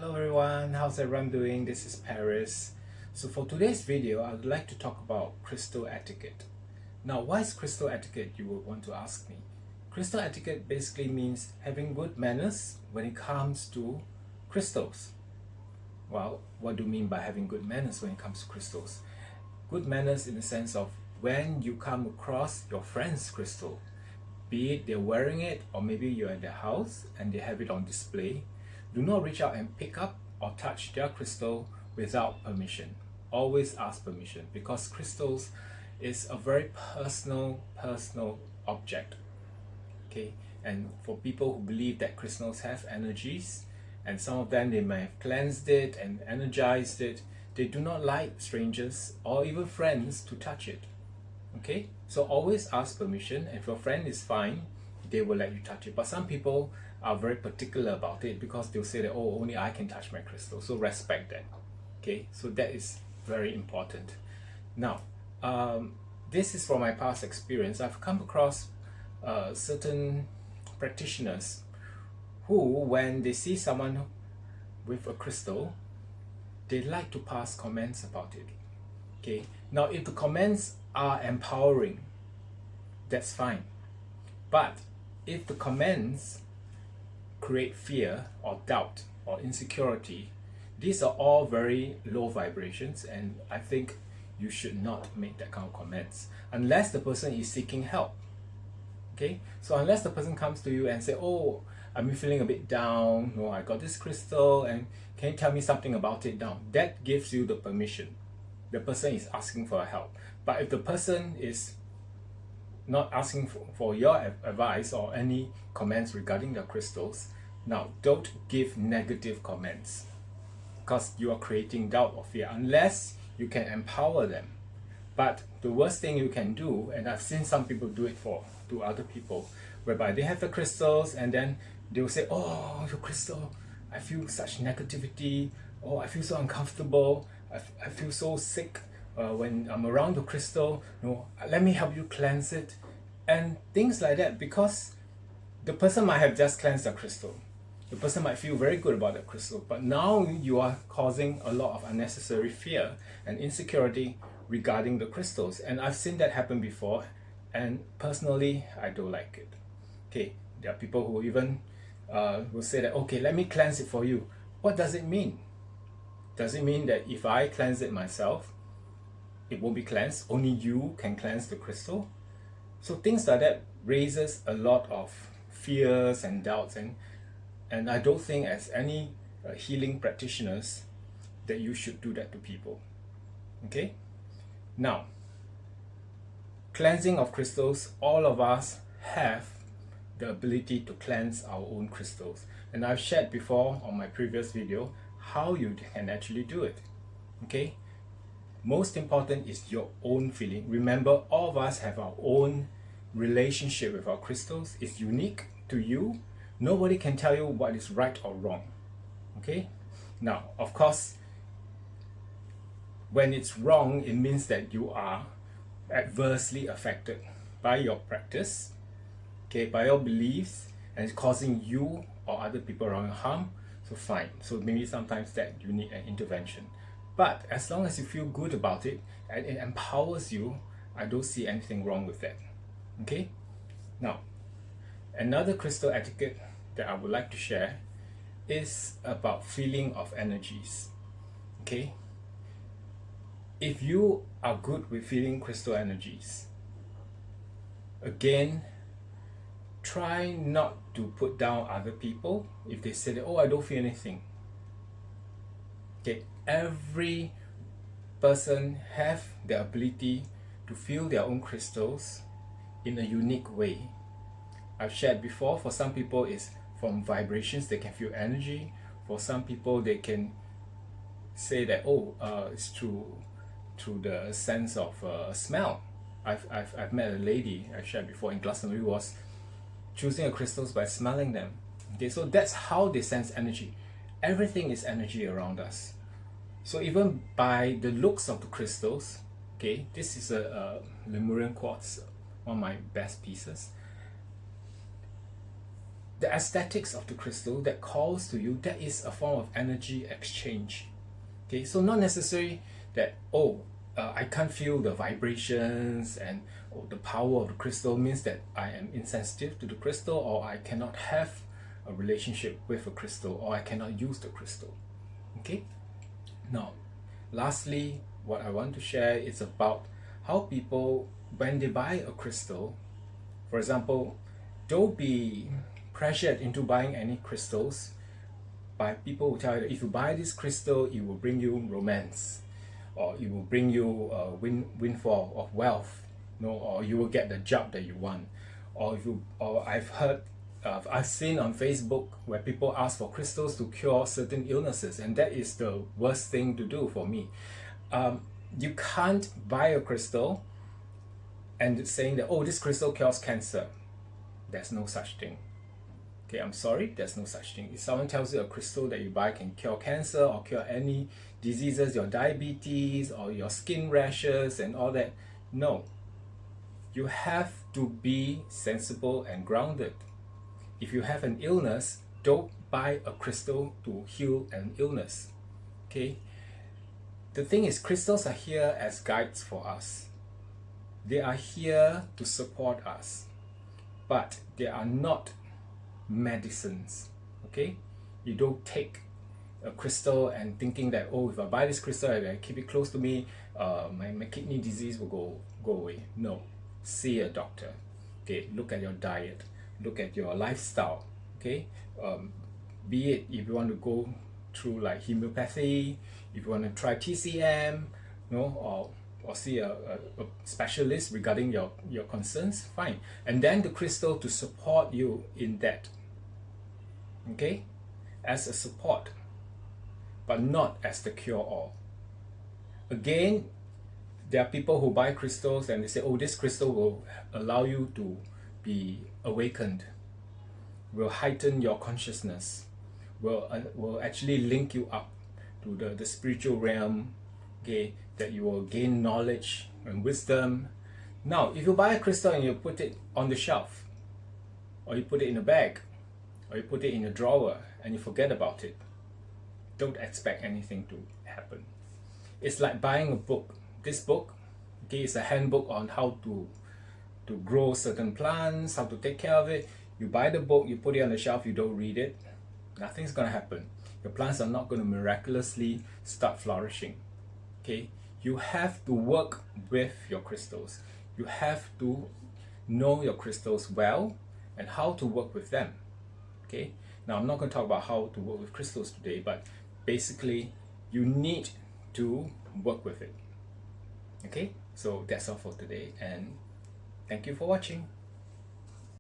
Hello everyone, how's everyone doing? This is Paris. So for today's video, I would like to talk about crystal etiquette. Now, why is crystal etiquette, you would want to ask me? Crystal etiquette basically means having good manners when it comes to crystals. Well, what do you mean by having good manners when it comes to crystals? Good manners in the sense of when you come across your friend's crystal, be it they're wearing it or maybe you're in their house and they have it on display, do not reach out and pick up or touch their crystal without permission. Always ask permission, because crystals is a very personal object. Okay, and for people who believe that crystals have energies, and some of them they may have cleansed it and energized it, they do not like strangers or even friends to touch it. Okay, so always ask permission. If your friend is fine, they will let you touch it. But some people are very particular about it because they'll say that, oh, only I can touch my crystal. So respect that. Okay, so that is very important. Now, this is from my past experience. I've come across certain practitioners who, when they see someone with a crystal, they like to pass comments about it. Okay, now if the comments are empowering, that's fine. But if the comments create fear or doubt or insecurity, these are all very low vibrations, and I think you should not make that kind of comments unless the person is seeking help. Okay, so unless the person comes to you and say, oh, I'm feeling a bit down, no, I got this crystal and can you tell me something about it now? That gives you the permission. The person is asking for help. But if the person is not asking for your advice or any comments regarding the crystals, now don't give negative comments, because you are creating doubt or fear unless you can empower them. But the worst thing you can do, and I've seen some people do it to other people, whereby they have the crystals and then they'll say, oh, your crystal, I feel such negativity, oh, I feel so uncomfortable, I feel so sick when I'm around the crystal, let me help you cleanse it, and things like that, because the person might have just cleansed the crystal. The person might feel very good about the crystal, but now you are causing a lot of unnecessary fear and insecurity regarding the crystals. And I've seen that happen before, and personally, I don't like it. Okay, there are people who even will say that, okay, let me cleanse it for you. What does it mean? Does it mean that if I cleanse it myself, it won't be cleansed? Only you can cleanse the crystal? So things like that raises a lot of fears and doubts, and I don't think as any healing practitioners that you should do that to people. Okay? Now, cleansing of crystals, all of us have the ability to cleanse our own crystals. And I've shared before on my previous video how you can actually do it. Okay? Most important is your own feeling. Remember, all of us have our own relationship with our crystals. It's unique to you. Nobody can tell you what is right or wrong. Okay? Now, of course, when it's wrong, it means that you are adversely affected by your practice, okay, by your beliefs, and it's causing you or other people around you harm. So fine. So maybe sometimes that you need an intervention. But as long as you feel good about it and it empowers you, I don't see anything wrong with that. Okay? Now, another crystal etiquette that I would like to share is about feeling of energies. Okay? If you are good with feeling crystal energies, again, try not to put down other people if they say that, oh, I don't feel anything. Okay, every person have the ability to feel their own crystals in a unique way. I've shared before, for some people it's from vibrations, they can feel energy. For some people they can say that, oh, it's through the sense of smell. I've met a lady I shared before in Glastonbury who was choosing her crystals by smelling them. Okay, so that's how they sense energy. Everything is energy around us. So even by the looks of the crystals, okay, this is a Lemurian quartz, one of my best pieces. the aesthetics of the crystal that calls to you, that is a form of energy exchange. Okay, so not necessarily that, I can't feel the vibrations and the power of the crystal means that I am insensitive to the crystal, or I cannot have a relationship with a crystal, or I cannot use the crystal. Okay, now lastly, what I want to share is about how people, when they buy a crystal, for example, don't be pressured into buying any crystals by people who tell you that if you buy this crystal, it will bring you romance, or it will bring you a windfall of wealth, or you will get the job that you want, or I've seen on Facebook where people ask for crystals to cure certain illnesses, and that is the worst thing to do for me. You can't buy a crystal and saying that, oh, this crystal cures cancer. There's no such thing. Okay, I'm sorry, there's no such thing. If someone tells you a crystal that you buy can cure cancer or cure any diseases, your diabetes or your skin rashes and all that, no. You have to be sensible and grounded. If you have an illness, don't buy a crystal to heal an illness. Okay? The thing is, crystals are here as guides for us. They are here to support us, but they are not medicines. Okay, you don't take a crystal and thinking that, oh, if I buy this crystal and I keep it close to me, my kidney disease will go away. No, see a doctor. Okay, look at your diet, look at your lifestyle. Okay, be it if you want to go through like homeopathy, if you want to try TCM, or see a specialist regarding your concerns, fine. And then the crystal to support you in that. Okay, as a support, but not as the cure-all. Again, there are people who buy crystals and they say, oh, this crystal will allow you to be awakened, will heighten your consciousness, will actually link you up to the spiritual realm, okay, that you will gain knowledge and wisdom. Now, if you buy a crystal and you put it on the shelf, or you put it in a bag, or you put it in a drawer and you forget about it, don't expect anything to happen. It's like buying a book. This book, okay, is a handbook on how to grow certain plants, how to take care of it. You buy the book, you put it on the shelf, you don't read it, nothing's going to happen. Your plants are not going to miraculously start flourishing. Okay, you have to work with your crystals. You have to know your crystals well and how to work with them. Okay, now I'm not going to talk about how to work with crystals today, but basically you need to work with it. Okay, so that's all for today, and thank you for watching.